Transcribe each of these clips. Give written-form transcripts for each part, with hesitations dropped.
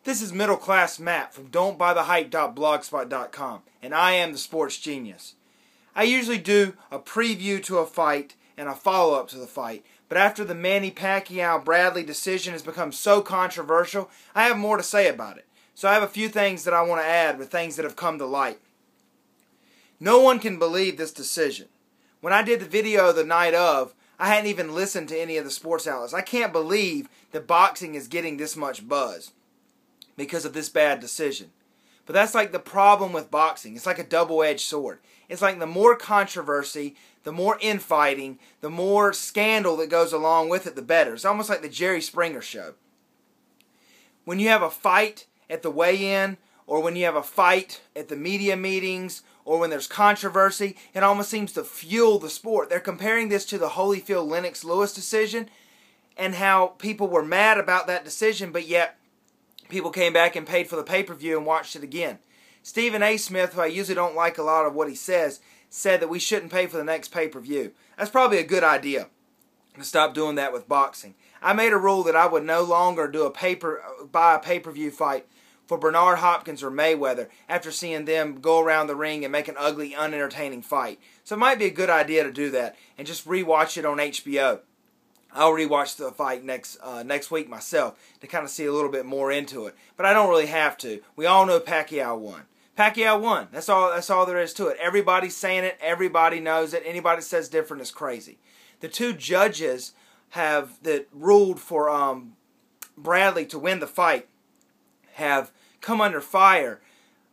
This is Middle Class Matt from don'tbuythehype.blogspot.com, and I am the Sports Genius. I usually do a preview to a fight and a follow-up to the fight, but after the Manny Pacquiao Bradley decision has become so controversial, I have more to say about it. So I have a few things that I want to add with things that have come to light. No one can believe this decision. When I did the video the night of, I hadn't even listened to any of the sports outlets. I can't believe that boxing is getting this much buzz because of this bad decision. But that's like the problem with boxing. It's like a double-edged sword. It's like the more controversy, the more infighting, the more scandal that goes along with it, the better. It's almost like the Jerry Springer show. When you have a fight at the weigh-in, or when you have a fight at the media meetings, or when there's controversy, it almost seems to fuel the sport. They're comparing this to the Holyfield-Lennox Lewis decision and how people were mad about that decision, but yet people came back and paid for the pay-per-view and watched it again. Stephen A. Smith, who I usually don't like a lot of what he says, said that we shouldn't pay for the next pay-per-view. That's probably a good idea to stop doing that with boxing. I made a rule that I would no longer do buy a pay-per-view fight for Bernard Hopkins or Mayweather after seeing them go around the ring and make an ugly, unentertaining fight. So it might be a good idea to do that and just rewatch it on HBO. I'll rewatch the fight next week myself to kind of see a little bit more into it. But I don't really have to. We all know Pacquiao won. Pacquiao won. That's all there is to it. Everybody's saying it. Everybody knows it. Anybody that says different is crazy. The two judges that ruled for Bradley to win the fight have come under fire.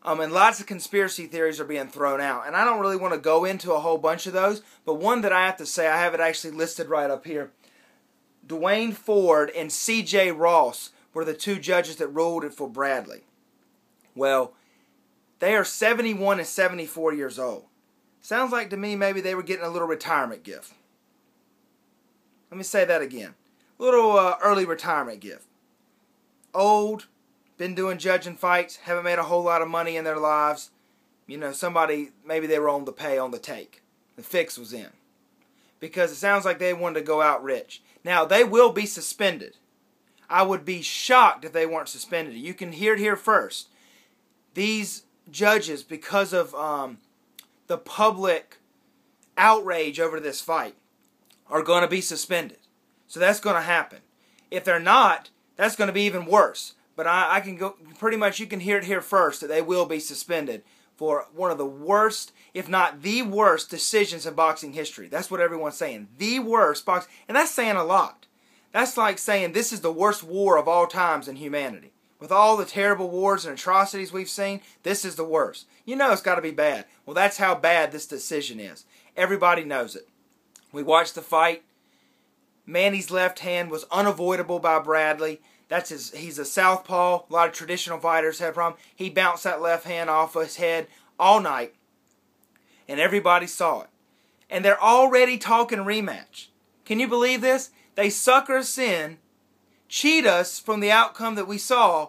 And lots of conspiracy theories are being thrown out. And I don't really want to go into a whole bunch of those. But one that I have to say, I have it actually listed right up here. Dwayne Ford and C.J. Ross were the two judges that ruled it for Bradley. Well, they are 71 and 74 years old. Sounds like to me maybe they were getting a little retirement gift. Let me say that again. A little early retirement gift. Old, been doing judging fights, haven't made a whole lot of money in their lives. You know, maybe they were on the pay, on the take. The fix was in. Because it sounds like they wanted to go out rich. Now, they will be suspended. I would be shocked if they weren't suspended. You can hear it here first. These judges, because of the public outrage over this fight, are going to be suspended. So that's going to happen. If they're not, that's going to be even worse. But I can go, pretty much you can hear it here first, that they will be suspended for one of the worst, if not the worst, decisions in boxing history. That's what everyone's saying. The worst boxing, and that's saying a lot. That's like saying this is the worst war of all times in humanity. With all the terrible wars and atrocities we've seen, this is the worst. You know it's got to be bad. Well, that's how bad this decision is. Everybody knows it. We watched the fight. Manny's left hand was unavoidable by Bradley. He's a southpaw. A lot of traditional fighters have a problem. He bounced that left hand off his head all night. And everybody saw it. And they're already talking rematch. Can you believe this? They sucker us in, cheat us from the outcome that we saw,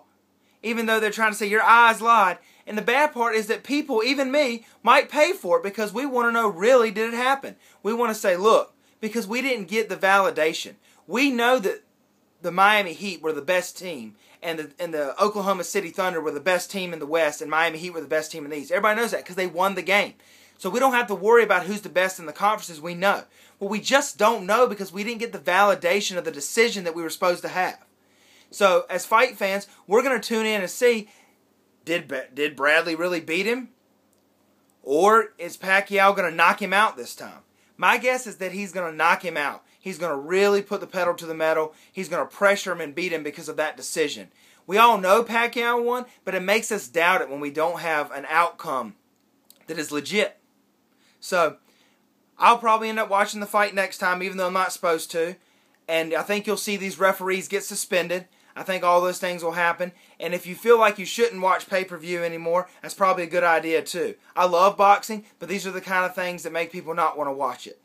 even though they're trying to say your eyes lied. And the bad part is that people, even me, might pay for it because we want to know, really, did it happen? We want to say, look, because we didn't get the validation. We know that the Miami Heat were the best team, and the Oklahoma City Thunder were the best team in the West, and Miami Heat were the best team in the East. Everybody knows that because they won the game. So we don't have to worry about who's the best in the conferences. We know. Well, we just don't know because we didn't get the validation of the decision that we were supposed to have. So as fight fans, we're going to tune in and see, did Bradley really beat him? Or is Pacquiao going to knock him out this time? My guess is that he's going to knock him out. He's going to really put the pedal to the metal. He's going to pressure him and beat him because of that decision. We all know Pacquiao won, but it makes us doubt it when we don't have an outcome that is legit. So, I'll probably end up watching the fight next time, even though I'm not supposed to. And I think you'll see these referees get suspended. I think all those things will happen. And if you feel like you shouldn't watch pay-per-view anymore, that's probably a good idea too. I love boxing, but these are the kind of things that make people not want to watch it.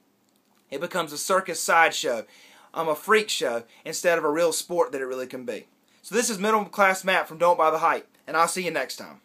It becomes a circus sideshow, a freak show, instead of a real sport that it really can be. So this is Middle Class Matt from Don't Buy the Hype, and I'll see you next time.